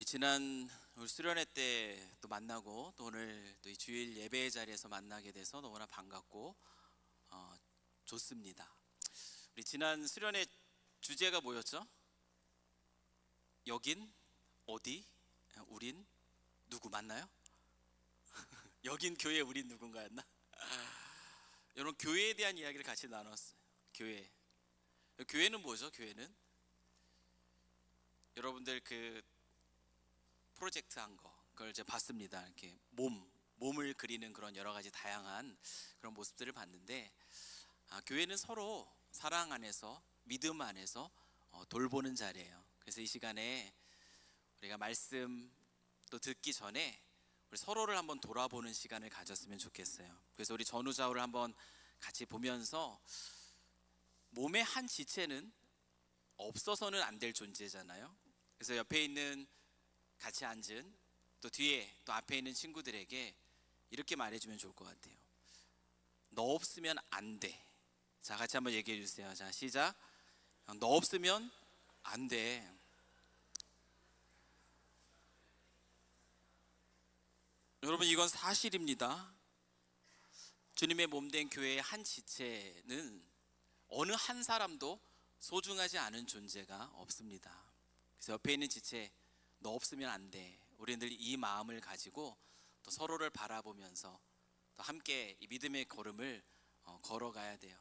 지난 우리 수련회 때 또 만나고 또 오늘 또 이 주일 예배 자리에서 만나게 돼서 너무나 반갑고 좋습니다. 우리 지난 수련회 주제가 뭐였죠? 여긴 어디? 우린 누구 맞나요? 여긴 교회 우린 누군가였나? 여러분 교회에 대한 이야기를 같이 나눴어요. 교회는 뭐죠? 교회는 여러분들 그 프로젝트 한 거 그걸 이제 봤습니다. 이렇게 몸을 그리는 그런 여러 가지 다양한 그런 모습들을 봤는데 교회는 서로 사랑 안에서 믿음 안에서 돌보는 자리예요. 그래서 이 시간에 우리가 말씀 또 듣기 전에 우리 서로를 한번 돌아보는 시간을 가졌으면 좋겠어요. 그래서 우리 전후좌우를 한번 같이 보면서 몸의 한 지체는 없어서는 안 될 존재잖아요. 그래서 옆에 있는 같이 앉은 또 뒤에 또 앞에 있는 친구들에게 이렇게 말해주면 좋을 것 같아요. 너 없으면 안 돼. 자, 같이 한번 얘기해 주세요. 자, 시작. 너 없으면 안 돼. 여러분, 이건 사실입니다. 주님의 몸된 교회의 한 지체는 어느 한 사람도 소중하지 않은 존재가 없습니다. 그래서 옆에 있는 지체, 너 없으면 안 돼. 우리는 늘 이 마음을 가지고 또 서로를 바라보면서 또 함께 이 믿음의 걸음을 걸어가야 돼요.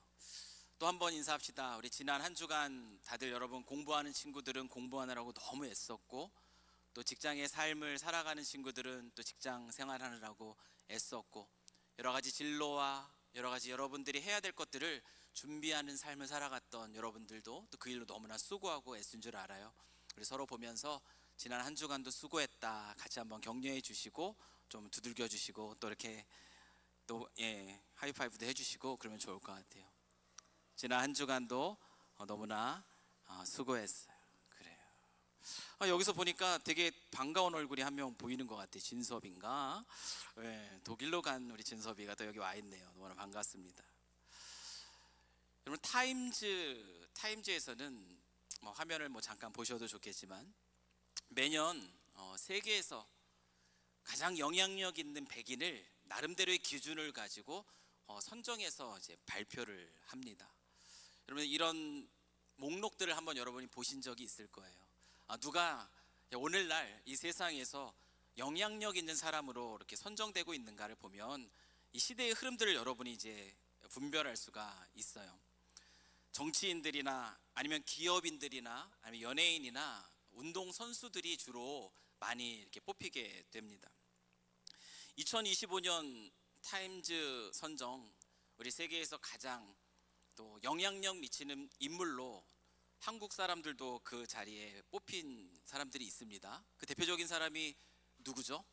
또 한 번 인사합시다. 우리 지난 한 주간 다들 여러분 공부하는 친구들은 공부하느라고 너무 애썼고, 또 직장의 삶을 살아가는 친구들은 또 직장 생활하느라고 애썼고, 여러 가지 진로와 여러 가지 여러분들이 해야 될 것들을 준비하는 삶을 살아갔던 여러분들도 또 그 일로 너무나 수고하고 애쓴 줄 알아요. 우리 서로 보면서 지난 한 주간도 수고했다 같이 한번 격려해 주시고 좀 두들겨 주시고 또 이렇게 또 하이파이브도 해주시고 그러면 좋을 것 같아요. 지난 한 주간도 너무나 수고했어요. 그래요. 여기서 보니까 되게 반가운 얼굴이 한 명 보이는 것 같아요. 진섭인가? 독일로 간 우리 진섭이가 또 여기 와 있네요. 너무나 반갑습니다. 여러분 타임즈에서는 화면을 잠깐 보셔도 좋겠지만 매년 세계에서 가장 영향력 있는 100인을 나름대로의 기준을 가지고 선정해서 이제 발표를 합니다. 여러분 이런 목록들을 한번 여러분이 보신 적이 있을 거예요. 누가 오늘날 이 세상에서 영향력 있는 사람으로 이렇게 선정되고 있는가를 보면 이 시대의 흐름들을 여러분이 이제 분별할 수가 있어요. 정치인들이나 아니면 기업인들이나 아니면 연예인이나 운동 선수들이 주로 많이 이렇게 뽑히게 됩니다. 2025년 타임즈 선정 우리 세계에서 가장 또 영향력 미치는 인물로 한국 사람들도 그 자리에 뽑힌 사람들이 있습니다. 그 대표적인 사람이 누구죠?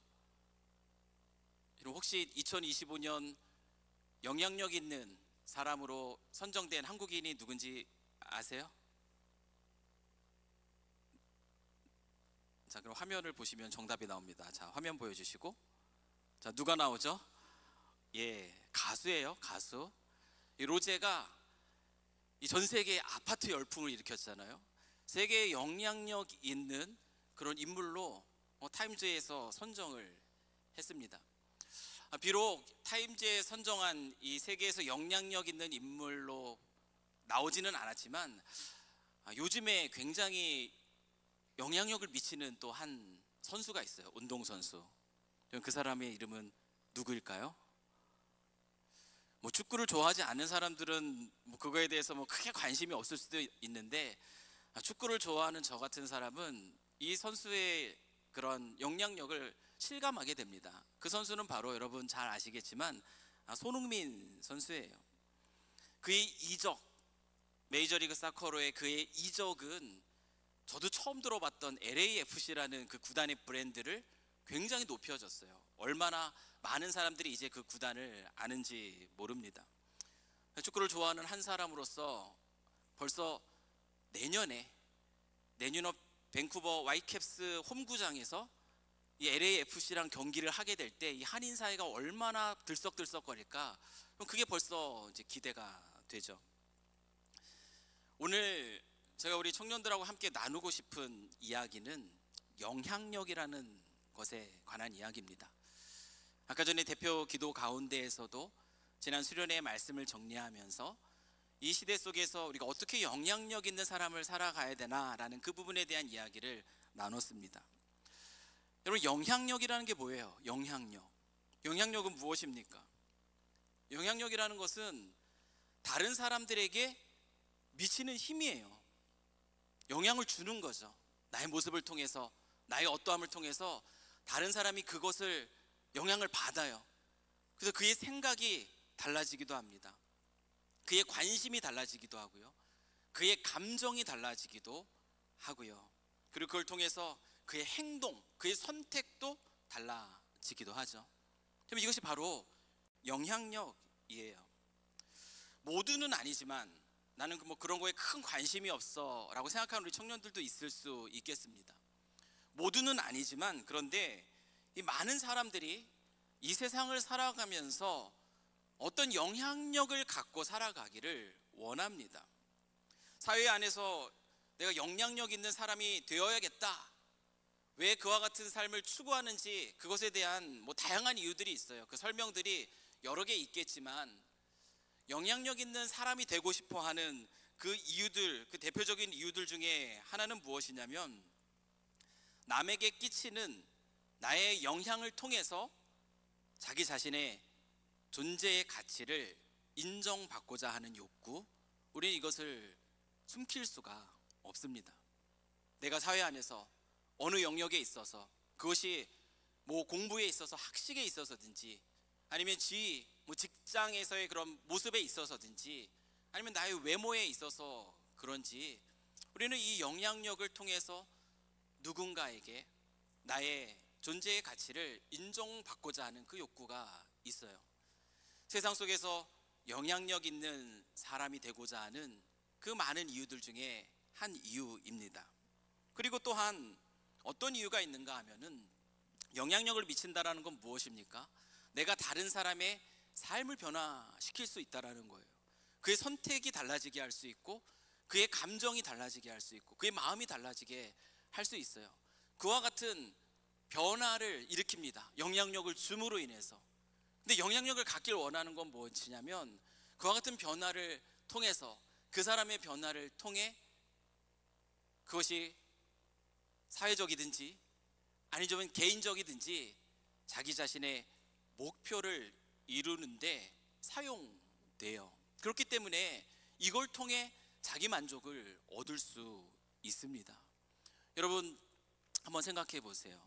여러분 혹시 2025년 영향력 있는 사람으로 선정된 한국인이 누군지 아세요? 자, 그럼 화면을 보시면 정답이 나옵니다. 자, 화면 보여주시고, 자, 누가 나오죠? 가수예요. 가수. 이 로제가 이 전 세계에 아파트 열풍을 일으켰잖아요. 세계에 영향력 있는 그런 인물로 타임즈에서 선정을 했습니다. 비록 타임즈에 선정한 이 세계에서 영향력 있는 인물로 나오지는 않았지만 요즘에 굉장히 영향력을 미치는 또 한 선수가 있어요. 운동선수. 그 사람의 이름은 누구일까요? 축구를 좋아하지 않는 사람들은 그거에 대해서 크게 관심이 없을 수도 있는데 축구를 좋아하는 저 같은 사람은 이 선수의 그런 영향력을 실감하게 됩니다. 그 선수는 바로 여러분 잘 아시겠지만 손흥민 선수예요. 그의 이적, 메이저리그 사커로의 그의 이적은 저도 처음 들어봤던 LAFC라는 그 구단의 브랜드를 굉장히 높여줬어요. 얼마나 많은 사람들이 이제 그 구단을 아는지 모릅니다. 축구를 좋아하는 한 사람으로서 벌써 내년에 밴쿠버 화이트캡스 홈구장에서 이 LAFC랑 경기를 하게 될 때 이 한인 사회가 얼마나 들썩들썩거릴까? 그럼 그게 벌써 이제 기대가 되죠. 오늘 제가 우리 청년들하고 함께 나누고 싶은 이야기는 영향력이라는 것에 관한 이야기입니다. 아까 전에 대표 기도 가운데에서도 지난 수련회의 말씀을 정리하면서 이 시대 속에서 우리가 어떻게 영향력 있는 사람을 살아가야 되나라는 그 부분에 대한 이야기를 나눴습니다. 여러분, 영향력이라는 게 뭐예요? 영향력은 무엇입니까? 영향력이라는 것은 다른 사람들에게 미치는 힘이에요. 영향을 주는 거죠. 나의 모습을 통해서, 나의 어떠함을 통해서 다른 사람이 그것을 영향을 받아요. 그래서 그의 생각이 달라지기도 합니다. 그의 관심이 달라지기도 하고요. 그의 감정이 달라지기도 하고요. 그리고 그걸 통해서 그의 행동, 그의 선택도 달라지기도 하죠. 그럼 이것이 바로 영향력이에요. 모두는 아니지만 나는 뭐 그런 거에 큰 관심이 없어 라고 생각하는 우리 청년들도 있을 수 있겠습니다. 모두는 아니지만 그런데 이 많은 사람들이 이 세상을 살아가면서 어떤 영향력을 갖고 살아가기를 원합니다. 사회 안에서 내가 영향력 있는 사람이 되어야겠다, 왜 그와 같은 삶을 추구하는지 그것에 대한 뭐 다양한 이유들이 있어요. 그 설명들이 여러 개 있겠지만 영향력 있는 사람이 되고 싶어 하는 그 이유들, 그 대표적인 이유들 중에 하나는 무엇이냐면 남에게 끼치는 나의 영향을 통해서 자기 자신의 존재의 가치를 인정받고자 하는 욕구, 우리는 이것을 숨길 수가 없습니다. 내가 사회 안에서 어느 영역에 있어서, 그것이 뭐 공부에 있어서, 학식에 있어서든지, 아니면 직장에서의 그런 모습에 있어서든지, 아니면 나의 외모에 있어서 그런지 우리는 이 영향력을 통해서 누군가에게 나의 존재의 가치를 인정받고자 하는 그 욕구가 있어요. 세상 속에서 영향력 있는 사람이 되고자 하는 그 많은 이유들 중에 한 이유입니다. 그리고 또한 어떤 이유가 있는가 하면은 영향력을 미친다라는 건 무엇입니까? 내가 다른 사람의 삶을 변화시킬 수 있다라는 거예요. 그의 선택이 달라지게 할 수 있고, 그의 감정이 달라지게 할 수 있고, 그의 마음이 달라지게 할 수 있어요. 그와 같은 변화를 일으킵니다. 영향력을 줌으로 인해서. 근데 영향력을 갖길 원하는 건 무엇이냐면 그와 같은 변화를 통해서, 그 사람의 변화를 통해 그것이 사회적이든지 아니면 개인적이든지 자기 자신의 목표를 이루는데 사용돼요. 그렇기 때문에 이걸 통해 자기 만족을 얻을 수 있습니다. 여러분, 한번 생각해 보세요.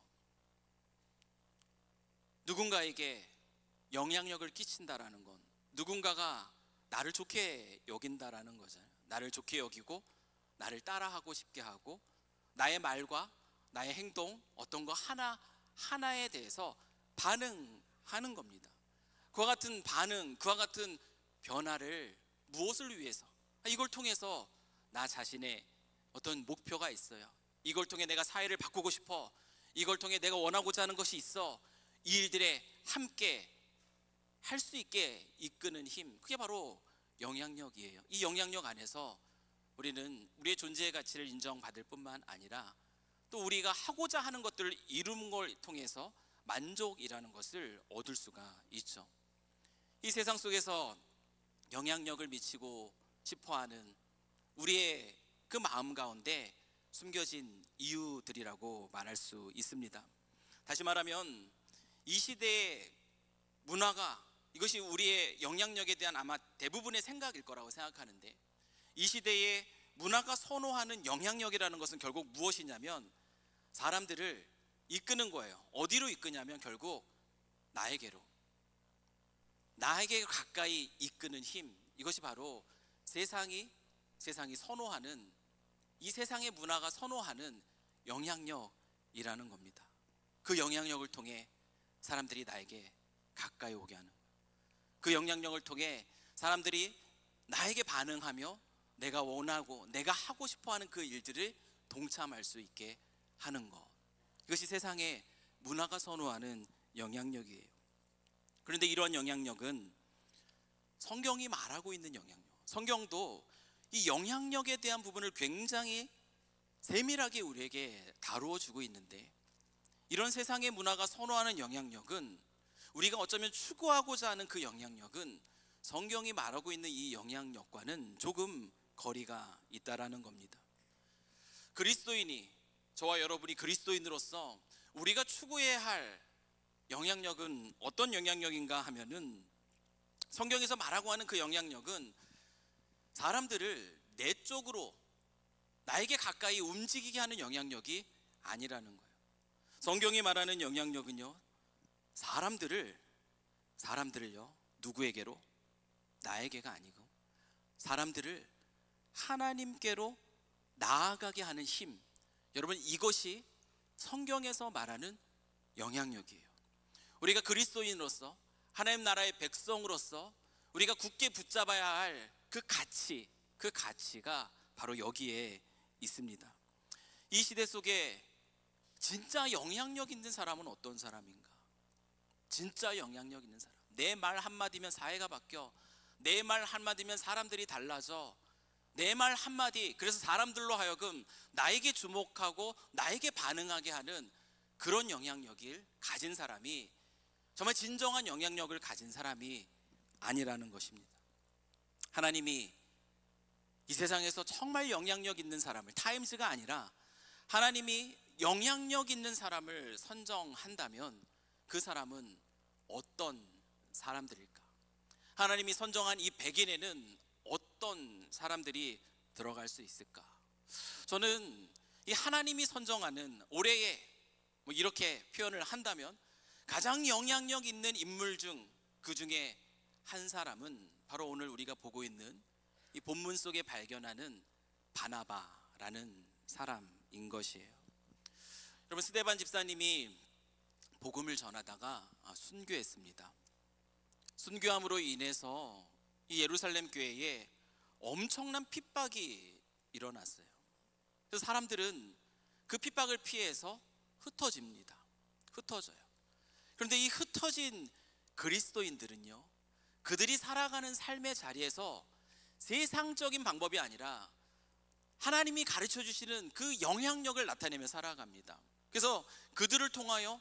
누군가에게 영향력을 끼친다라는 건 누군가가 나를 좋게 여긴다라는 거잖아요. 나를 좋게 여기고 나를 따라하고 싶게 하고, 나의 말과 나의 행동, 어떤 거 하나에 대해서 반응하는 겁니다. 그와 같은 반응, 그와 같은 변화를 무엇을 위해서? 이걸 통해서 나 자신의 어떤 목표가 있어요. 이걸 통해 내가 사회를 바꾸고 싶어. 이걸 통해 내가 원하고자 하는 것이 있어. 이 일들에 함께 할 수 있게 이끄는 힘, 그게 바로 영향력이에요. 이 영향력 안에서 우리는 우리의 존재의 가치를 인정받을 뿐만 아니라 또 우리가 하고자 하는 것들을 이루는 걸 통해서 만족이라는 것을 얻을 수가 있죠. 이 세상 속에서 영향력을 미치고 싶어하는 우리의 그 마음 가운데 숨겨진 이유들이라고 말할 수 있습니다. 다시 말하면 이 시대의 문화가, 이것이 우리의 영향력에 대한 아마 대부분의 생각일 거라고 생각하는데, 이 시대의 문화가 선호하는 영향력이라는 것은 결국 무엇이냐면 사람들을 이끄는 거예요. 어디로 이끄냐면 결국 나에게 가까이 이끄는 힘, 이것이 바로 세상이 선호하는, 이 세상의 문화가 선호하는 영향력이라는 겁니다. 그 영향력을 통해 사람들이 나에게 가까이 오게 하는, 그 영향력을 통해 사람들이 나에게 반응하며 내가 원하고 내가 하고 싶어하는 그 일들을 동참할 수 있게 하는 것, 이것이 세상의 문화가 선호하는 영향력이에요. 그런데 이러한 영향력은 성경이 말하고 있는 영향력, 성경도 이 영향력에 대한 부분을 굉장히 세밀하게 우리에게 다루어 주고 있는데, 이런 세상의 문화가 선호하는 영향력은, 우리가 어쩌면 추구하고자 하는 그 영향력은 성경이 말하고 있는 이 영향력과는 조금 거리가 있다라는 겁니다. 그리스도인이, 저와 여러분이 그리스도인으로서 우리가 추구해야 할 영향력은 어떤 영향력인가 하면은, 성경에서 말하고 하는 그 영향력은 사람들을 내 쪽으로, 나에게 가까이 움직이게 하는 영향력이 아니라는 거예요. 성경이 말하는 영향력은요, 사람들을요, 누구에게로? 나에게가 아니고 사람들을 하나님께로 나아가게 하는 힘. 여러분, 이것이 성경에서 말하는 영향력이에요. 우리가 그리스도인으로서, 하나님 나라의 백성으로서 우리가 굳게 붙잡아야 할 그 가치가 바로 여기에 있습니다. 이 시대 속에 진짜 영향력 있는 사람은 어떤 사람인가? 진짜 영향력 있는 사람. 내 말 한마디면 사회가 바뀌어. 내 말 한마디면 사람들이 달라져. 내 말 한마디, 그래서 사람들로 하여금 나에게 주목하고 나에게 반응하게 하는 그런 영향력을 가진 사람이, 정말 진정한 영향력을 가진 사람이 아니라는 것입니다. 하나님이 이 세상에서 정말 영향력 있는 사람을, 타임즈가 아니라 하나님이 영향력 있는 사람을 선정한다면 그 사람은 어떤 사람들일까? 하나님이 선정한 이 100인에는 어떤 사람들이 들어갈 수 있을까? 저는 이 하나님이 선정하는 올해의, 이렇게 표현을 한다면 가장 영향력 있는 인물 중, 그 중에 한 사람은 바로 오늘 우리가 보고 있는 이 본문 속에 발견하는 바나바라는 사람인 것이에요. 여러분, 스데반 집사님이 복음을 전하다가 순교했습니다. 순교함으로 인해서 이 예루살렘 교회에 엄청난 핍박이 일어났어요. 그래서 사람들은 그 핍박을 피해서 흩어져요. 그런데 이 흩어진 그리스도인들은요, 그들이 살아가는 삶의 자리에서 세상적인 방법이 아니라 하나님이 가르쳐 주시는 그 영향력을 나타내며 살아갑니다. 그래서 그들을 통하여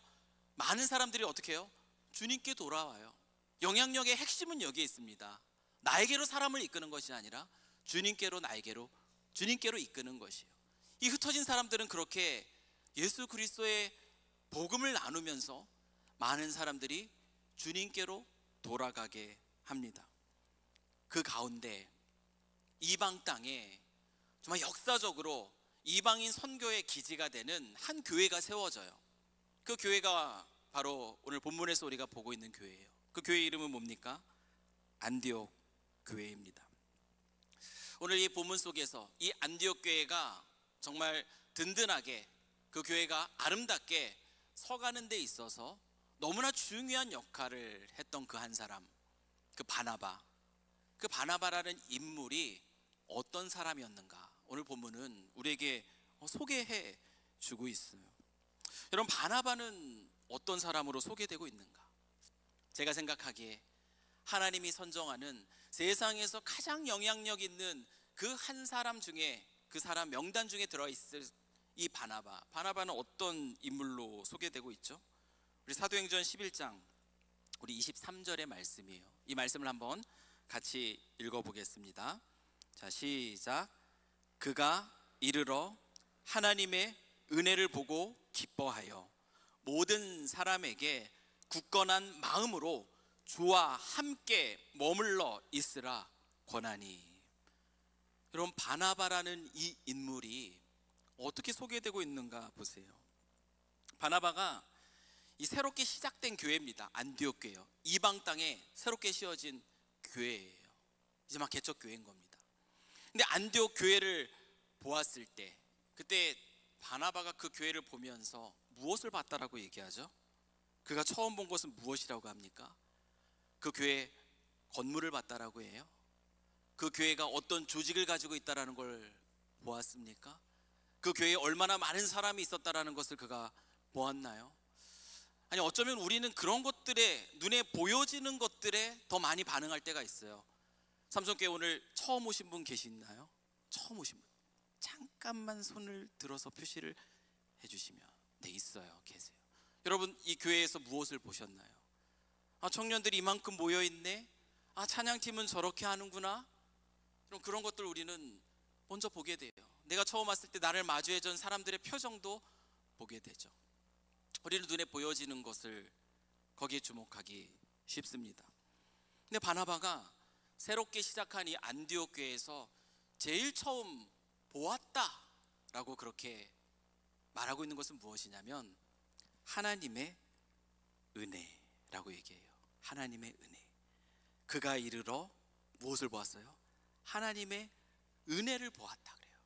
많은 사람들이 어떻게 해요? 주님께 돌아와요. 영향력의 핵심은 여기에 있습니다. 나에게로 사람을 이끄는 것이 아니라 주님께로 이끄는 것이에요. 이 흩어진 사람들은 그렇게 예수 그리스도의 복음을 나누면서 많은 사람들이 주님께로 돌아가게 합니다. 그 가운데 이방 땅에 정말 역사적으로 이방인 선교의 기지가 되는 한 교회가 세워져요. 그 교회가 바로 오늘 본문에서 우리가 보고 있는 교회예요. 그 교회 이름은 뭡니까? 안디옥 교회입니다. 오늘 이 본문 속에서 이 안디옥 교회가 정말 든든하게, 그 교회가 아름답게 서가는 데 있어서 너무나 중요한 역할을 했던 그 한 사람, 그 바나바라는 인물이 어떤 사람이었는가, 오늘 본문은 우리에게 소개해 주고 있어요. 여러분, 바나바는 어떤 사람으로 소개되고 있는가? 제가 생각하기에 하나님이 선정하는 세상에서 가장 영향력 있는 그 한 사람 중에, 그 사람 명단 중에 들어있을 이 바나바는 어떤 인물로 소개되고 있죠? 우리 사도행전 11장 우리 23절의 말씀이에요. 이 말씀을 한번 같이 읽어보겠습니다. 자, 시작. 그가 이르러 하나님의 은혜를 보고 기뻐하여 모든 사람에게 굳건한 마음으로 주와 함께 머물러 있으라 권하니. 여러분, 바나바라는 이 인물이 어떻게 소개되고 있는가 보세요. 바나바가 이 새롭게 시작된 교회입니다. 안디옥 교회요. 이방 땅에 새롭게 씌워진 교회예요. 이제 막 개척 교회인 겁니다. 근데 안디옥 교회를 보았을 때, 그때 바나바가 그 교회를 보면서 무엇을 봤다라고 얘기하죠? 그가 처음 본 것은 무엇이라고 합니까? 그 교회 건물을 봤다라고 해요? 그 교회가 어떤 조직을 가지고 있다라는 걸 보았습니까? 그 교회에 얼마나 많은 사람이 있었다라는 것을 그가 보았나요? 아니, 어쩌면 우리는 그런 것들에, 눈에 보여지는 것들에 더 많이 반응할 때가 있어요. 삼성교회 오늘 처음 오신 분 계시나요? 처음 오신 분. 잠깐만 손을 들어서 표시를 해주시면 네, 있어요. 계세요. 여러분, 이 교회에서 무엇을 보셨나요? 청년들이 이만큼 모여있네, 찬양팀은 저렇게 하는구나. 그런 것들 우리는 먼저 보게 돼요. 내가 처음 왔을 때 나를 마주해준 사람들의 표정도 보게 되죠. 우리는 눈에 보여지는 것을 거기에 주목하기 쉽습니다. 근데 바나바가 새롭게 시작한 이 안디옥 교회에서 제일 처음 보았다라고 그렇게 말하고 있는 것은 무엇이냐면 하나님의 은혜라고 얘기해요. 하나님의 은혜. 그가 이르러 무엇을 보았어요? 하나님의 은혜를 보았다 그래요.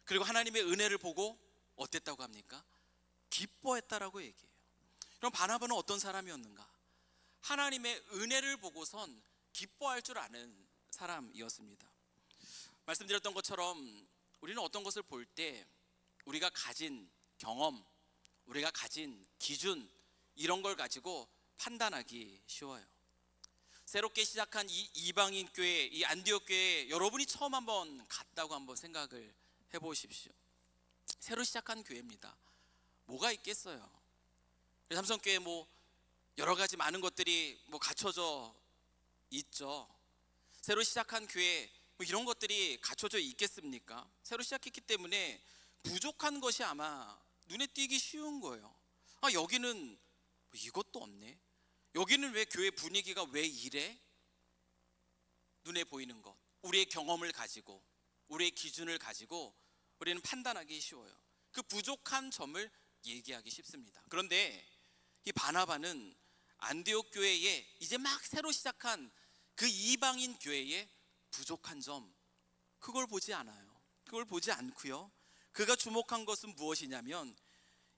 그리고 하나님의 은혜를 보고 어땠다고 합니까? 기뻐했다라고 얘기해요. 그럼 바나바는 어떤 사람이었는가? 하나님의 은혜를 보고선 기뻐할 줄 아는 사람이었습니다. 말씀드렸던 것처럼 우리는 어떤 것을 볼 때 우리가 가진 경험, 우리가 가진 기준, 이런 걸 가지고 판단하기 쉬워요. 새롭게 시작한 이 이방인 교회, 이 안디옥 교회에 여러분이 처음 한번 갔다고 한번 생각을 해보십시오. 새로 시작한 교회입니다. 뭐가 있겠어요? 삼성교회 여러 가지 많은 것들이 갖춰져 있죠. 새로 시작한 교회 이런 것들이 갖춰져 있겠습니까? 새로 시작했기 때문에 부족한 것이 아마 눈에 띄기 쉬운 거예요. 여기는 이것도 없네. 여기는 왜 교회 분위기가 왜 이래? 눈에 보이는 것, 우리의 경험을 가지고, 우리의 기준을 가지고 우리는 판단하기 쉬워요. 그 부족한 점을 얘기하기 쉽습니다. 그런데 이 바나바는 안디옥 교회에 이제 막 새로 시작한 그 이방인 교회의 부족한 점, 그걸 보지 않아요. 그걸 보지 않고요, 그가 주목한 것은 무엇이냐면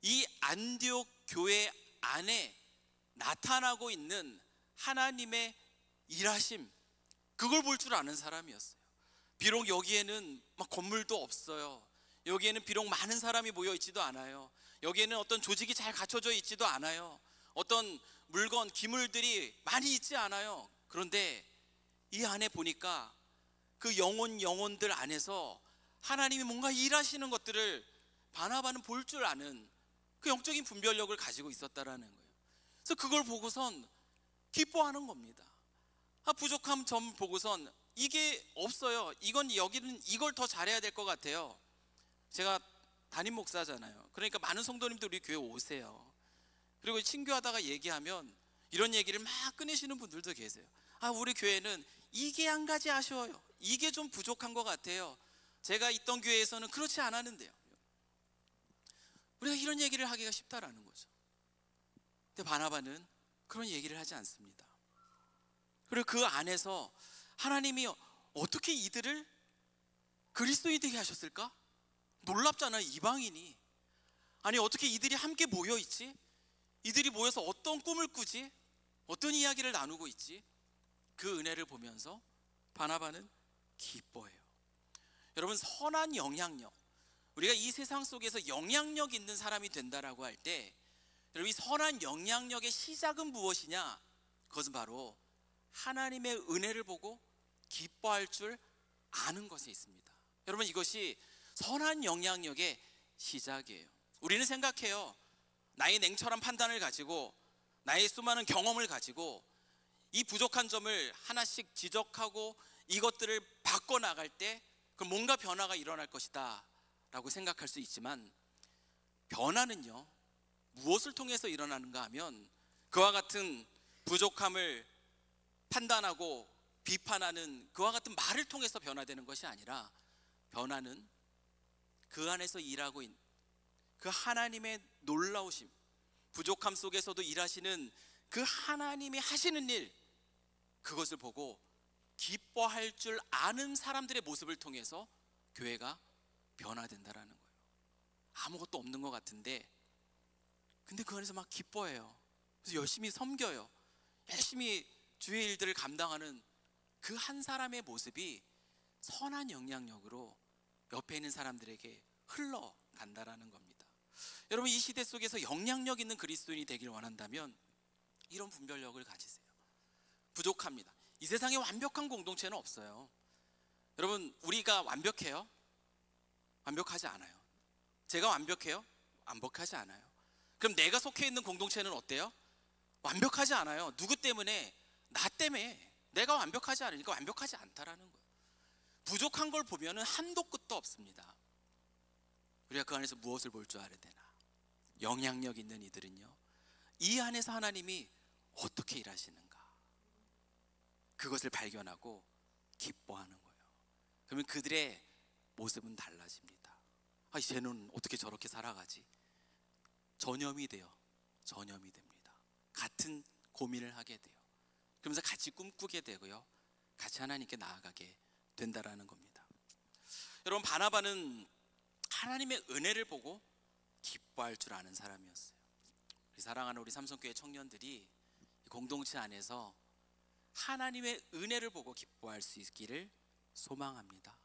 이 안디옥 교회 안에 나타나고 있는 하나님의 일하심, 그걸 볼 줄 아는 사람이었어요. 비록 여기에는 건물도 없어요. 여기에는 비록 많은 사람이 모여 있지도 않아요. 여기에는 어떤 조직이 잘 갖춰져 있지도 않아요. 어떤 물건, 기물들이 많이 있지 않아요. 그런데 이 안에 보니까 그 영혼들 안에서 하나님이 뭔가 일하시는 것들을 바나바는 볼 줄 아는 그 영적인 분별력을 가지고 있었다라는 거예요. 그래서 그걸 보고선 기뻐하는 겁니다. 부족한 점 보고선 이게 없어요. 여기는 이걸 더 잘해야 될 것 같아요. 제가 담임 목사잖아요. 그러니까 많은 성도님들 우리 교회 오세요. 그리고 친교하다가 얘기하면 이런 얘기를 막 꺼내시는 분들도 계세요. 우리 교회는 이게 한 가지 아쉬워요. 이게 좀 부족한 것 같아요. 제가 있던 교회에서는 그렇지 않았는데요. 우리가 이런 얘기를 하기가 쉽다라는 거죠. 근데 바나바는 그런 얘기를 하지 않습니다. 그리고 그 안에서 하나님이 어떻게 이들을 그리스도인이 되게 하셨을까? 놀랍잖아요. 이방인이. 아니 어떻게 이들이 함께 모여 있지? 이들이 모여서 어떤 꿈을 꾸지? 어떤 이야기를 나누고 있지? 그 은혜를 보면서 바나바는 기뻐해요. 여러분, 선한 영향력, 우리가 이 세상 속에서 영향력 있는 사람이 된다라고 할 때, 여러분 이 선한 영향력의 시작은 무엇이냐? 그것은 바로 하나님의 은혜를 보고 기뻐할 줄 아는 것에 있습니다. 여러분, 이것이 선한 영향력의 시작이에요. 우리는 생각해요. 나의 냉철한 판단을 가지고, 나의 수많은 경험을 가지고 이 부족한 점을 하나씩 지적하고 이것들을 바꿔나갈 때 그럼 뭔가 변화가 일어날 것이다 라고 생각할 수 있지만, 변화는요 무엇을 통해서 일어나는가 하면 그와 같은 부족함을 판단하고 비판하는 그와 같은 말을 통해서 변화되는 것이 아니라, 변화는 그 안에서 일하고 있는 그 하나님의 놀라우심, 부족함 속에서도 일하시는 그 하나님이 하시는 일, 그것을 보고 기뻐할 줄 아는 사람들의 모습을 통해서 교회가 변화된다라는 거예요. 아무것도 없는 것 같은데 근데 그 안에서 막 기뻐해요. 그래서 열심히 섬겨요. 열심히 주의 일들을 감당하는 그 한 사람의 모습이 선한 영향력으로 옆에 있는 사람들에게 흘러간다라는 겁니다. 여러분, 이 시대 속에서 영향력 있는 그리스도인이 되길 원한다면 이런 분별력을 가지세요. 부족합니다. 이 세상에 완벽한 공동체는 없어요. 여러분, 우리가 완벽해요? 완벽하지 않아요. 제가 완벽해요? 완벽하지 않아요. 그럼 내가 속해 있는 공동체는 어때요? 완벽하지 않아요. 누구 때문에? 나 때문에. 내가 완벽하지 않으니까 완벽하지 않다라는 거예요. 부족한 걸 보면은 한도 끝도 없습니다. 우리가 그 안에서 무엇을 볼 줄 알아야 되나? 영향력 있는 이들은요, 이 안에서 하나님이 어떻게 일하시는가, 그것을 발견하고 기뻐하는 거예요. 그러면 그들의 모습은 달라집니다. 아, 쟤는 어떻게 저렇게 살아가지? 전염이 돼요. 전염이 됩니다. 같은 고민을 하게 돼요. 그러면서 같이 꿈꾸게 되고요, 같이 하나님께 나아가게 된다라는 겁니다. 여러분, 바나바는 하나님의 은혜를 보고 기뻐할 줄 아는 사람이었어요. 우리 사랑하는 우리 삼성교회 청년들이 공동체 안에서 하나님의 은혜를 보고 기뻐할 수 있기를 소망합니다.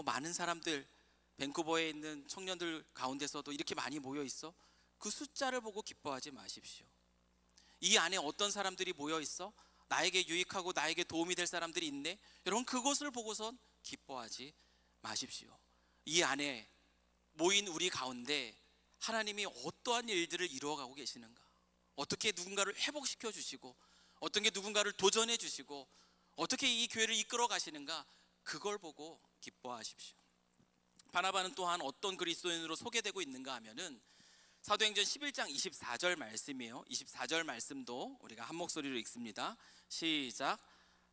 많은 사람들, 밴쿠버에 있는 청년들 가운데서도 이렇게 많이 모여 있어? 그 숫자를 보고 기뻐하지 마십시오. 이 안에 어떤 사람들이 모여 있어? 나에게 유익하고 나에게 도움이 될 사람들이 있네? 여러분, 그것을 보고선 기뻐하지 마십시오. 이 안에 모인 우리 가운데 하나님이 어떠한 일들을 이루어가고 계시는가, 어떻게 누군가를 회복시켜 주시고, 어떤 게 누군가를 도전해 주시고, 어떻게 이 교회를 이끌어 가시는가, 그걸 보고 기뻐하십시오. 바나바는 또한 어떤 그리스도인으로 소개되고 있는가 하면은 사도행전 11장 24절 말씀이에요. 24절 말씀도 우리가 한 목소리로 읽습니다. 시작.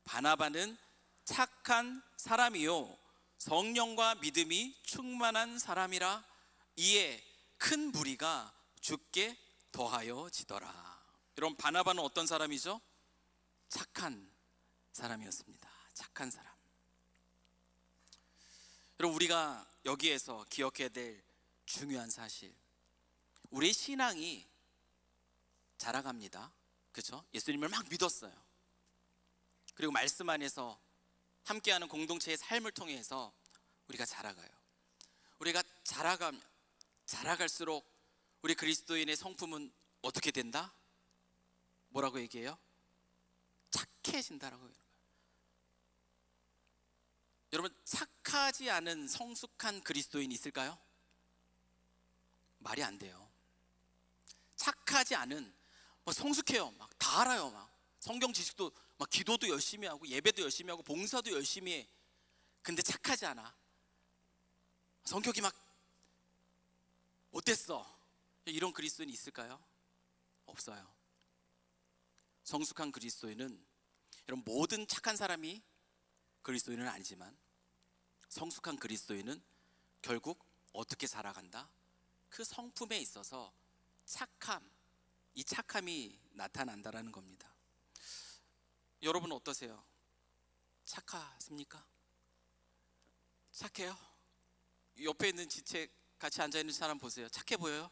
바나바는 착한 사람이요 성령과 믿음이 충만한 사람이라, 이에 큰 무리가 주께 더하여 지더라. 여러분, 바나바는 어떤 사람이죠? 착한 사람이었습니다. 착한 사람. 여러분, 우리가 여기에서 기억해야 될 중요한 사실, 우리 신앙이 자라갑니다. 그렇죠? 예수님을 막 믿었어요. 그리고 말씀 안에서 함께하는 공동체의 삶을 통해서 우리가 자라가요. 우리가 자라갈수록 우리 그리스도인의 성품은 어떻게 된다? 뭐라고 얘기해요? 착해진다라고 해요. 여러분, 착하지 않은 성숙한 그리스도인 있을까요? 말이 안 돼요. 착하지 않은, 성숙해요. 막 다 알아요. 막 성경 지식도, 막 기도도 열심히 하고 예배도 열심히 하고 봉사도 열심히 해. 근데 착하지 않아. 성격이 막 못됐어. 이런 그리스도인이 있을까요? 없어요. 성숙한 그리스도인은, 여러분, 모든 착한 사람이 그리스도인은 아니지만 성숙한 그리스도인은 결국 어떻게 살아간다? 그 성품에 있어서 이 착함이 나타난다라는 겁니다. 여러분 어떠세요? 착하십니까? 착해요? 옆에 있는 지체 같이 앉아있는 사람 보세요. 착해 보여요?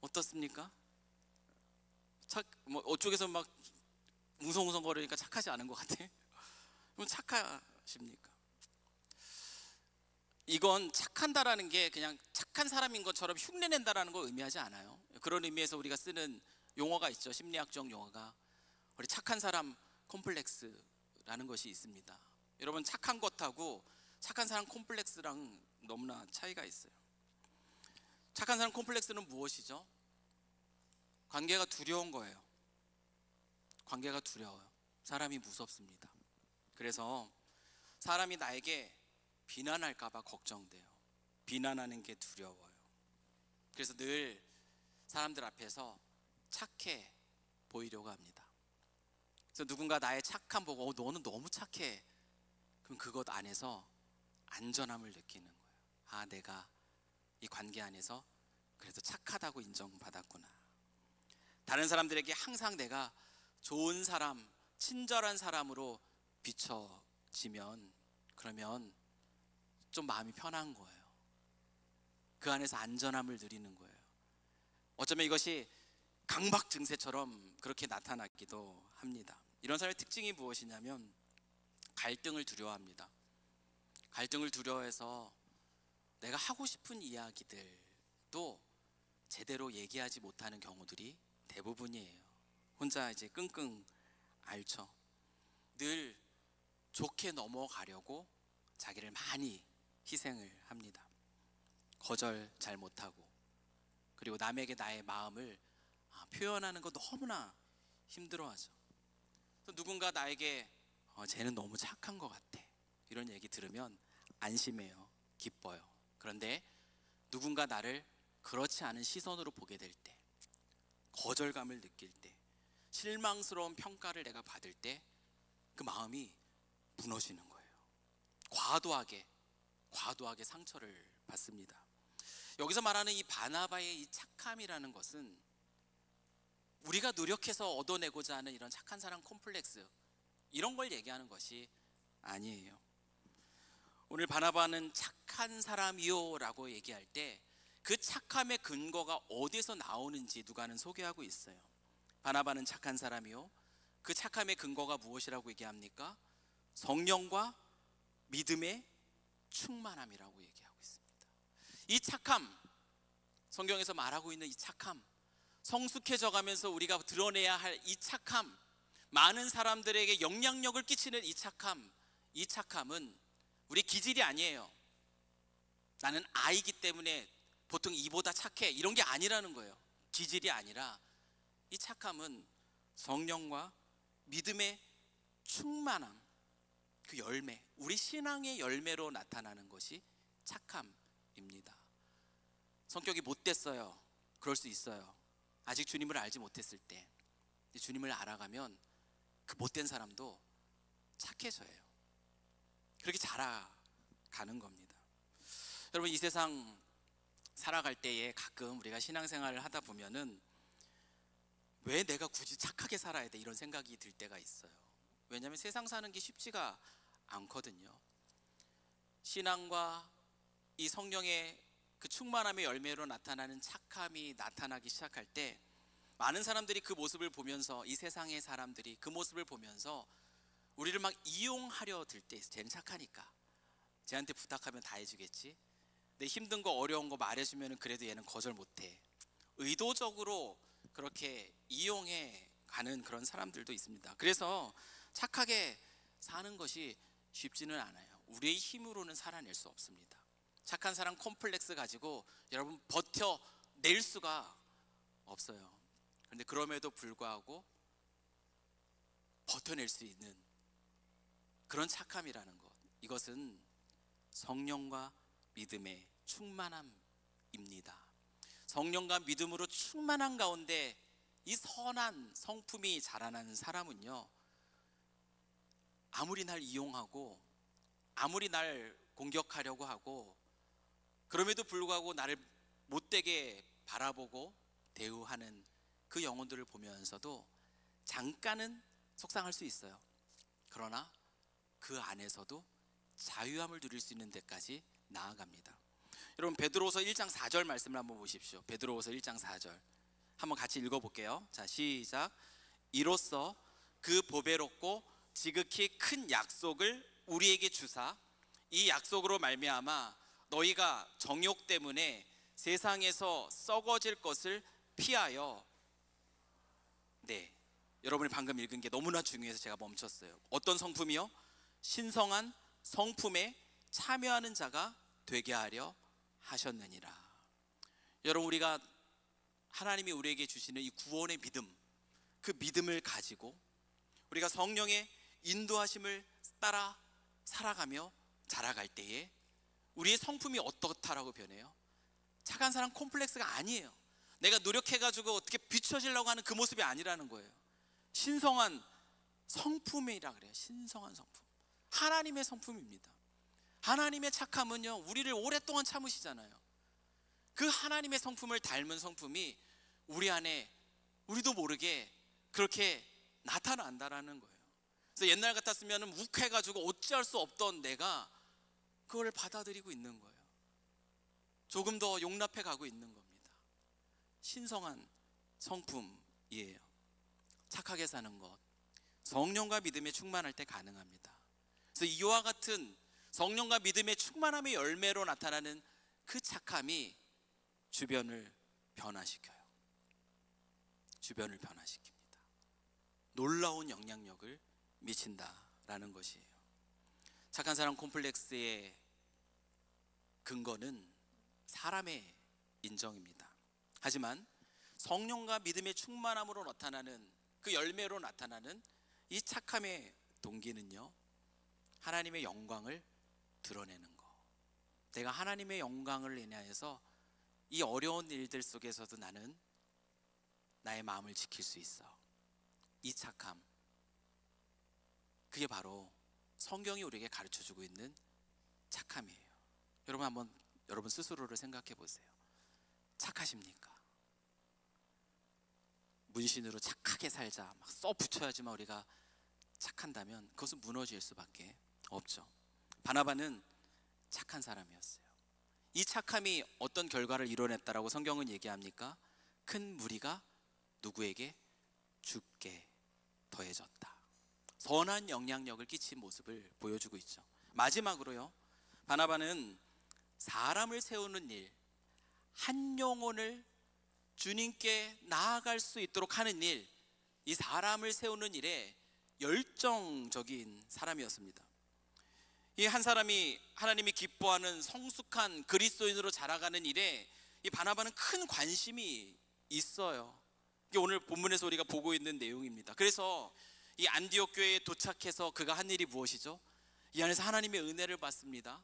어떻습니까? 어쪽에서 막 웅성웅성거리니까 착하지 않은 것 같아. 그럼 착하십니까? 이건 착한다라는 게 그냥 착한 사람인 것처럼 흉내낸다라는 걸 의미하지 않아요. 그런 의미에서 우리가 쓰는 용어가 있죠. 심리학적 용어가 우리 착한 사람 콤플렉스라는 것이 있습니다. 여러분, 착한 것하고 착한 사람 콤플렉스랑 너무나 차이가 있어요. 착한 사람 콤플렉스는 무엇이죠? 관계가 두려운 거예요. 관계가 두려워요. 사람이 무섭습니다. 그래서 사람이 나에게 비난할까 봐 걱정돼요. 비난하는 게 두려워요. 그래서 늘 사람들 앞에서 착해 보이려고 합니다. 그래서 누군가 나의 착함 보고 너는 너무 착해. 그럼 그것 안에서 안전함을 느끼는 거예요. 아, 내가 이 관계 안에서 그래도 착하다고 인정받았구나. 다른 사람들에게 항상 내가 좋은 사람, 친절한 사람으로 비춰지면, 그러면 좀 마음이 편한 거예요. 그 안에서 안전함을 누리는 거예요. 어쩌면 이것이 강박 증세처럼 그렇게 나타났기도 합니다. 이런 사람의 특징이 무엇이냐면 갈등을 두려워합니다. 갈등을 두려워해서 내가 하고 싶은 이야기들도 제대로 얘기하지 못하는 경우들이 대부분이에요. 혼자 이제 끙끙 앓죠. 늘 좋게 넘어가려고 자기를 많이 희생을 합니다. 거절 잘 못하고, 그리고 남에게 나의 마음을 표현하는 거 너무나 힘들어하죠. 또 누군가 나에게 쟤는 너무 착한 것 같아, 이런 얘기 들으면 안심해요. 기뻐요. 그런데 누군가 나를 그렇지 않은 시선으로 보게 될 때, 거절감을 느낄 때, 실망스러운 평가를 내가 받을 때 그 마음이 무너지는 거예요. 과도하게 상처를 받습니다. 여기서 말하는 이 바나바의 이 착함이라는 것은 우리가 노력해서 얻어내고자 하는 이런 착한 사람 콤플렉스, 이런 걸 얘기하는 것이 아니에요. 오늘 바나바는 착한 사람이요 라고 얘기할 때 그 착함의 근거가 어디서 나오는지 누가는 소개하고 있어요. 바나바는 착한 사람이요, 그 착함의 근거가 무엇이라고 얘기합니까? 성령과 믿음의 충만함이라고 얘기하고 있습니다. 이 착함, 성경에서 말하고 있는 이 착함, 성숙해져 가면서 우리가 드러내야 할 이 착함, 많은 사람들에게 영향력을 끼치는 이 착함은 우리 기질이 아니에요. 나는 아이기 때문에 보통 이보다 착해, 이런 게 아니라는 거예요. 기질이 아니라 이 착함은 성령과 믿음의 충만함, 그 열매, 우리 신앙의 열매로 나타나는 것이 착함입니다. 성격이 못됐어요. 그럴 수 있어요. 아직 주님을 알지 못했을 때. 주님을 알아가면 그 못된 사람도 착해져요. 그렇게 자라가는 겁니다. 여러분, 이 세상 살아갈 때에 가끔 우리가 신앙생활을 하다 보면은 왜 내가 굳이 착하게 살아야 돼, 이런 생각이 들 때가 있어요. 왜냐하면 세상 사는 게 쉽지가 않거든요. 신앙과 이 성령의 그 충만함의 열매로 나타나는 착함이 나타나기 시작할 때 많은 사람들이 그 모습을 보면서, 이 세상의 사람들이 그 모습을 보면서 우리를 막 이용하려 들 때 있어요. 쟤는 착하니까 쟤한테 부탁하면 다 해주겠지, 내 힘든 거 어려운 거 말해주면 그래도 얘는 거절 못해, 의도적으로 그렇게 이용해 가는 그런 사람들도 있습니다. 그래서 착하게 사는 것이 쉽지는 않아요. 우리의 힘으로는 살아낼 수 없습니다. 착한 사람 콤플렉스 가지고 여러분 버텨낼 수가 없어요. 그런데 그럼에도 불구하고 버텨낼 수 있는 그런 착함이라는 것, 이것은 성령과 믿음의 충만함입니다. 성령과 믿음으로 충만한 가운데 이 선한 성품이 자라나는 사람은요, 아무리 날 이용하고 아무리 날 공격하려고 하고 그럼에도 불구하고 나를 못되게 바라보고 대우하는 그 영혼들을 보면서도 잠깐은 속상할 수 있어요. 그러나 그 안에서도 자유함을 누릴 수 있는 데까지 나아갑니다. 여러분, 베드로후서 1장 4절 말씀을 한번 보십시오. 베드로후서 1장 4절 한번 같이 읽어볼게요. 자, 시작. 이로써 그 보배롭고 지극히 큰 약속을 우리에게 주사 이 약속으로 말미암아 너희가 정욕 때문에 세상에서 썩어질 것을 피하여, 네, 여러분이 방금 읽은 게 너무나 중요해서 제가 멈췄어요. 어떤 성품이요? 신성한 성품에 참여하는 자가 되게 하려 하셨느니라. 여러분, 우리가 하나님이 우리에게 주시는 이 구원의 믿음, 그 믿음을 가지고 우리가 성령의 인도하심을 따라 살아가며 자라갈 때에 우리의 성품이 어떻다라고 변해요? 착한 사람 콤플렉스가 아니에요. 내가 노력해가지고 어떻게 비춰지려고 하는 그 모습이 아니라는 거예요. 신성한 성품이라 그래요. 신성한 성품, 하나님의 성품입니다. 하나님의 착함은요, 우리를 오랫동안 참으시잖아요. 그 하나님의 성품을 닮은 성품이 우리 안에 우리도 모르게 그렇게 나타난다라는 거예요. 그래서 옛날 같았으면 욱해가지고 어찌할 수 없던 내가 그걸 받아들이고 있는 거예요. 조금 더 용납해 가고 있는 겁니다. 신성한 성품이에요. 착하게 사는 것, 성령과 믿음에 충만할 때 가능합니다. 그래서 이와 같은 성령과 믿음의 충만함의 열매로 나타나는 그 착함이 주변을 변화시켜요. 주변을 변화시킵니다. 놀라운 영향력을 미친다라는 것이에요. 착한 사람 콤플렉스의 근거는 사람의 인정입니다. 하지만 성령과 믿음의 충만함으로 나타나는 그 열매로 나타나는 이 착함의 동기는요, 하나님의 영광을 드러내는 거. 내가 하나님의 영광을 인하여서 이 어려운 일들 속에서도 나는 나의 마음을 지킬 수 있어. 이 착함, 그게 바로 성경이 우리에게 가르쳐주고 있는 착함이에요. 여러분 한번 여러분 스스로를 생각해 보세요. 착하십니까? 문신으로 착하게 살자 막 써 붙여야지만 우리가 착한다면 그것은 무너질 수밖에 없죠. 바나바는 착한 사람이었어요. 이 착함이 어떤 결과를 이뤄냈다라고 성경은 얘기합니까? 큰 무리가 누구에게? 주께 더해졌다. 선한 영향력을 끼친 모습을 보여주고 있죠. 마지막으로요, 바나바는 사람을 세우는 일, 한 영혼을 주님께 나아갈 수 있도록 하는 일, 이 사람을 세우는 일에 열정적인 사람이었습니다. 이 한 사람이 하나님이 기뻐하는 성숙한 그리스도인으로 자라가는 일에 이 바나바는 큰 관심이 있어요. 이게 오늘 본문에서 우리가 보고 있는 내용입니다. 그래서 이 안디옥 교회에 도착해서 그가 한 일이 무엇이죠? 이 안에서 하나님의 은혜를 받습니다.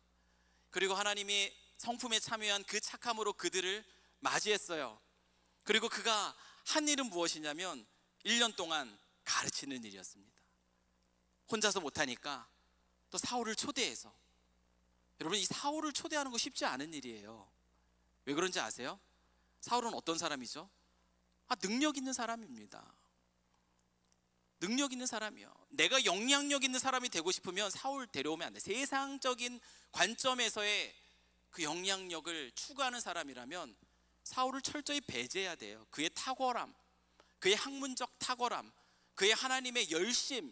그리고 하나님이 성품에 참여한 그 착함으로 그들을 맞이했어요. 그리고 그가 한 일은 무엇이냐면 1년 동안 가르치는 일이었습니다. 혼자서 못하니까 또 사울을 초대해서, 여러분 이 사울을 초대하는 거 쉽지 않은 일이에요. 왜 그런지 아세요? 사울은 어떤 사람이죠? 능력 있는 사람입니다. 능력 있는 사람이요. 내가 영향력 있는 사람이 되고 싶으면 사울 데려오면 안 돼. 세상적인 관점에서의 그 영향력을 추구하는 사람이라면 사울을 철저히 배제해야 돼요. 그의 탁월함, 그의 학문적 탁월함, 그의 하나님의 열심,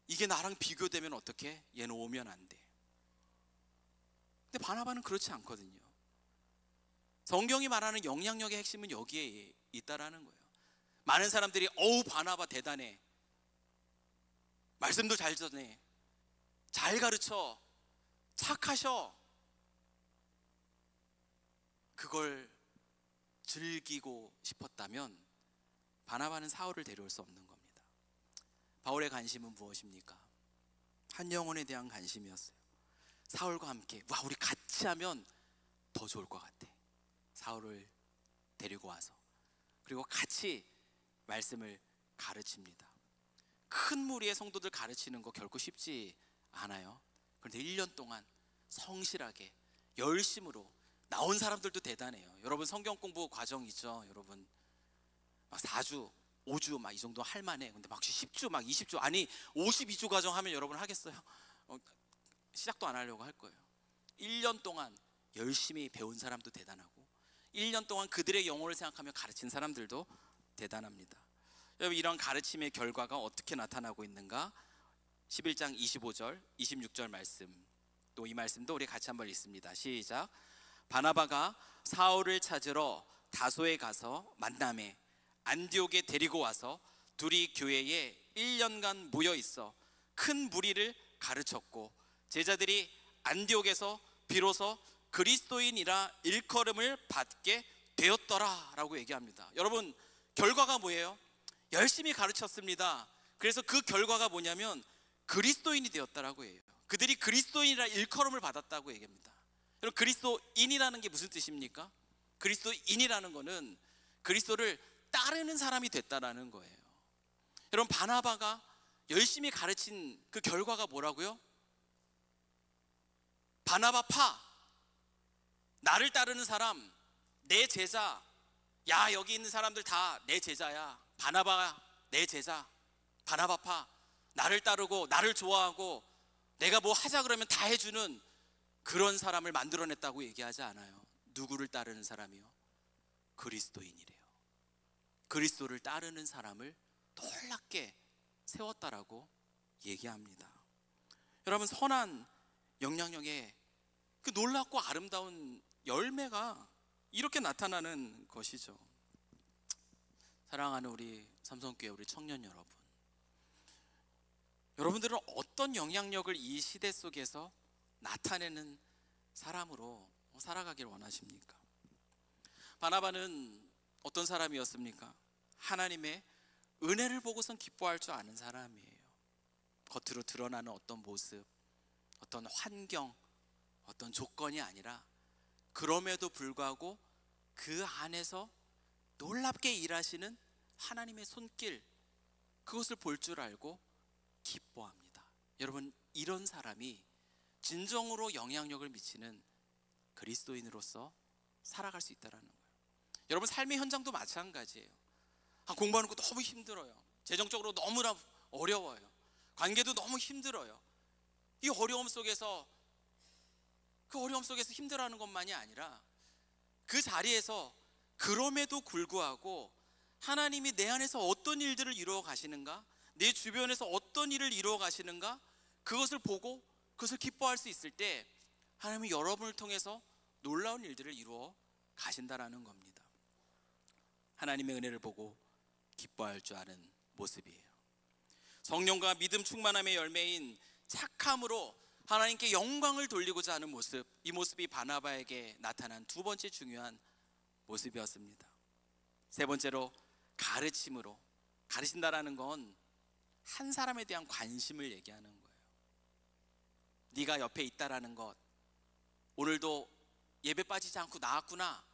이게 나랑 비교되면 어떻게? 얘는 오면 안 돼. 근데 바나바는 그렇지 않거든요. 성경이 말하는 영향력의 핵심은 여기에 있다라는 거예요. 많은 사람들이 어우 바나바 대단해, 말씀도 잘 전해, 잘 가르쳐, 착하셔, 그걸 즐기고 싶었다면 바나바는 사울을 데려올 수 없는 겁니다. 바울의 관심은 무엇입니까? 한 영혼에 대한 관심이었어요. 사울과 함께 우리 같이 하면 더 좋을 것 같아. 사울을 데리고 와서 그리고 같이 말씀을 가르칩니다. 큰 무리의 성도들 가르치는 거 결코 쉽지 않아요. 그런데 1년 동안 성실하게 열심으로 나온 사람들도 대단해요. 여러분 성경 공부 과정 있죠. 여러분 막 4주 5주 막 이 정도 할 만해. 근데 막 10주 막 20주 아니 52주 과정 하면 여러분 하겠어요? 시작도 안 하려고 할 거예요. 1년 동안 열심히 배운 사람도 대단하고 1년 동안 그들의 영혼을 생각하며 가르친 사람들도 대단합니다. 여러분 이런 가르침의 결과가 어떻게 나타나고 있는가? 11장 25절 26절 말씀, 또 이 말씀도 우리 같이 한번 읽습니다. 시작. 바나바가 사울을 찾으러 다소에 가서 만나매 안디옥에 데리고 와서 둘이 교회에 1년간 모여 있어 큰 무리를 가르쳤고 제자들이 안디옥에서 비로소 그리스도인이라 일컬음을 받게 되었더라 라고 얘기합니다. 여러분 결과가 뭐예요? 열심히 가르쳤습니다. 그래서 그 결과가 뭐냐면 그리스도인이 되었다라고 해요. 그들이 그리스도인이라 일컬음을 받았다고 얘기합니다. 여러분 그리스도인이라는 게 무슨 뜻입니까? 그리스도인이라는 거는 그리스도를 따르는 사람이 됐다라는 거예요. 여러분 바나바가 열심히 가르친 그 결과가 뭐라고요? 바나바파, 나를 따르는 사람, 내 제자. 야 여기 있는 사람들 다 내 제자야. 바나바가 내 제자. 바나바파, 나를 따르고 나를 좋아하고 내가 뭐 하자 그러면 다 해주는 그런 사람을 만들어냈다고 얘기하지 않아요. 누구를 따르는 사람이요? 그리스도인이래요. 그리스도를 따르는 사람을 놀랍게 세웠다라고 얘기합니다. 여러분 선한 영향력의 그 놀랍고 아름다운 열매가 이렇게 나타나는 것이죠. 사랑하는 우리 삼성교회 우리 청년 여러분, 여러분들은 어떤 영향력을 이 시대 속에서 나타내는 사람으로 살아가길 원하십니까? 바나바는 어떤 사람이었습니까? 하나님의 은혜를 보고선 기뻐할 줄 아는 사람이에요. 겉으로 드러나는 어떤 모습, 어떤 환경, 어떤 조건이 아니라 그럼에도 불구하고 그 안에서 놀랍게 일하시는 하나님의 손길, 그것을 볼 줄 알고 기뻐합니다. 여러분, 이런 사람이 진정으로 영향력을 미치는 그리스도인으로서 살아갈 수 있다는 거예요. 여러분, 삶의 현장도 마찬가지예요. 공부하는 거 너무 힘들어요. 재정적으로 너무나 어려워요. 관계도 너무 힘들어요. 이 어려움 속에서, 그 어려움 속에서 힘들어하는 것만이 아니라 그 자리에서 그럼에도 불구하고 하나님이 내 안에서 어떤 일들을 이루어 가시는가, 내 주변에서 어떤 일을 이루어 가시는가, 그것을 보고 그것을 기뻐할 수 있을 때 하나님이 여러분을 통해서 놀라운 일들을 이루어 가신다라는 겁니다. 하나님의 은혜를 보고 기뻐할 줄 아는 모습이에요. 성령과 믿음 충만함의 열매인 착함으로 하나님께 영광을 돌리고자 하는 모습, 이 모습이 바나바에게 나타난 두 번째 중요한 모습이었습니다. 세 번째로 가르침으로, 가르친다라는 건 한 사람에 대한 관심을 얘기하는 거예요. 네가 옆에 있다라는 것, 오늘도 예배 빠지지 않고 나왔구나,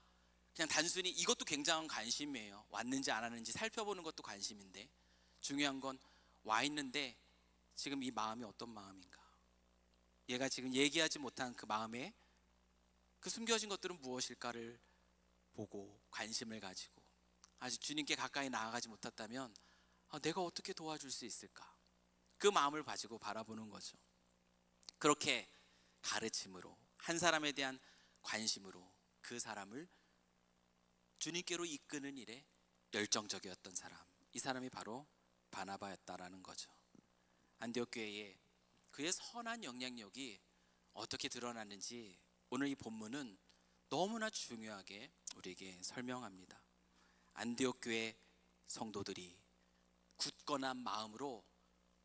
그냥 단순히 이것도 굉장한 관심이에요. 왔는지 안 왔는지 살펴보는 것도 관심인데, 중요한 건 와 있는데 지금 이 마음이 어떤 마음인가, 얘가 지금 얘기하지 못한 그 마음에 그 숨겨진 것들은 무엇일까를 보고 관심을 가지고, 아직 주님께 가까이 나아가지 못했다면 내가 어떻게 도와줄 수 있을까, 그 마음을 가지고 바라보는 거죠. 그렇게 가르침으로, 한 사람에 대한 관심으로 그 사람을 주님께로 이끄는 일에 열정적이었던 사람, 이 사람이 바로 바나바였다라는 거죠. 안디옥 교회에 그의 선한 영향력이 어떻게 드러났는지 오늘 이 본문은 너무나 중요하게 우리에게 설명합니다. 안디옥 교회 성도들이 굳건한 마음으로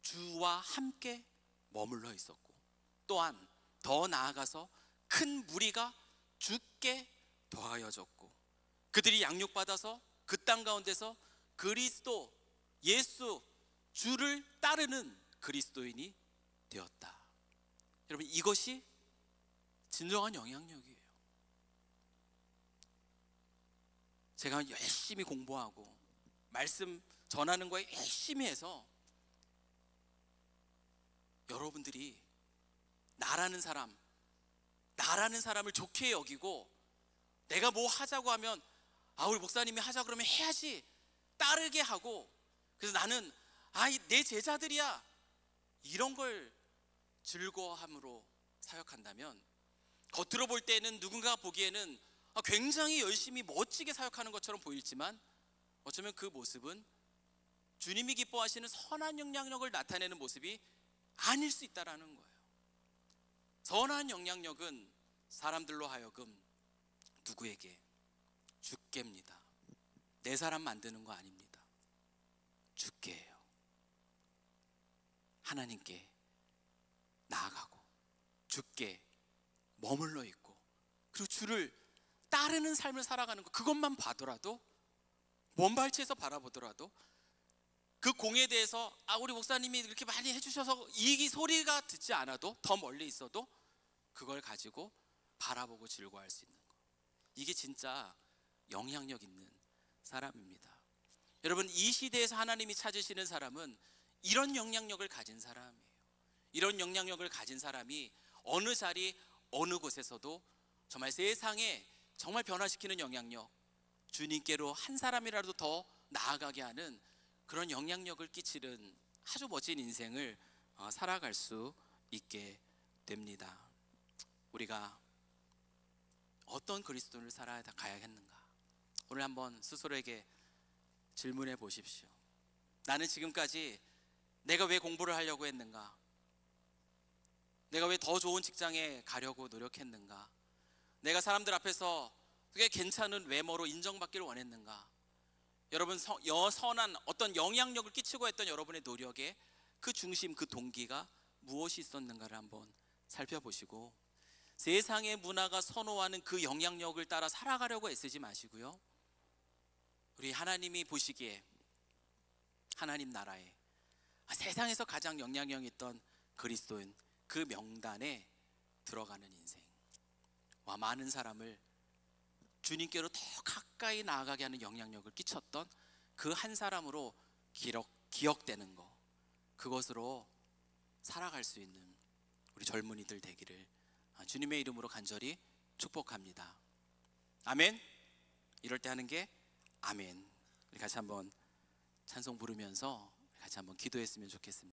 주와 함께 머물러 있었고, 또한 더 나아가서 큰 무리가 주께 더하여졌고, 그들이 양육받아서 그 땅 가운데서 그리스도 예수 주를 따르는 그리스도인이 되었다. 여러분, 이것이 진정한 영향력이에요. 제가 열심히 공부하고 말씀 전하는 거에 열심히 해서 여러분들이 나라는 사람을 좋게 여기고, 내가 뭐 하자고 하면 우리 목사님이 하자 그러면 해야지 따르게 하고, 그래서 나는 내 제자들이야, 이런 걸 즐거워함으로 사역한다면, 겉으로 볼 때는 누군가 보기에는 굉장히 열심히 멋지게 사역하는 것처럼 보이지만 어쩌면 그 모습은 주님이 기뻐하시는 선한 영향력을 나타내는 모습이 아닐 수 있다는 거예요. 선한 영향력은 사람들로 하여금 누구에게? 주께입니다. 내 사람 만드는 거 아닙니다. 주께예요. 하나님께 나아가고 주께 머물러 있고, 그리고 주를 따르는 삶을 살아가는 것, 그것만 봐더라도, 먼 발치에서 바라보더라도 그 공에 대해서 우리 목사님이 이렇게 많이 해주셔서 이 소리가 듣지 않아도, 더 멀리 있어도 그걸 가지고 바라보고 즐거워할 수 있는 것, 이게 진짜 영향력 있는 사람입니다. 여러분, 이 시대에서 하나님이 찾으시는 사람은 이런 영향력을 가진 사람이에요. 이런 영향력을 가진 사람이 어느 자리 어느 곳에서도 정말 세상에 정말 변화시키는 영향력, 주님께로 한 사람이라도 더 나아가게 하는 그런 영향력을 끼치는 아주 멋진 인생을 살아갈 수 있게 됩니다. 우리가 어떤 그리스도인을 살아가야겠는가, 오늘 한번 스스로에게 질문해 보십시오. 나는 지금까지 내가 왜 공부를 하려고 했는가, 내가 왜 더 좋은 직장에 가려고 노력했는가, 내가 사람들 앞에서 그게 괜찮은 외모로 인정받기를 원했는가, 여러분 선한 어떤 영향력을 끼치고 했던 여러분의 노력에 그 중심, 그 동기가 무엇이 있었는가를 한번 살펴보시고, 세상의 문화가 선호하는 그 영향력을 따라 살아가려고 애쓰지 마시고요, 우리 하나님이 보시기에 하나님 나라에 세상에서 가장 영향력 있던 그리스도인 그 명단에 들어가는 인생와 많은 사람을 주님께로 더 가까이 나아가게 하는 영향력을 끼쳤던 그 한 사람으로 기억되는 것, 그것으로 살아갈 수 있는 우리 젊은이들 되기를 주님의 이름으로 간절히 축복합니다. 아멘. 이럴 때 하는 게 아멘. 우리 같이 한번 찬송 부르면서 같이 한번 기도했으면 좋겠습니다.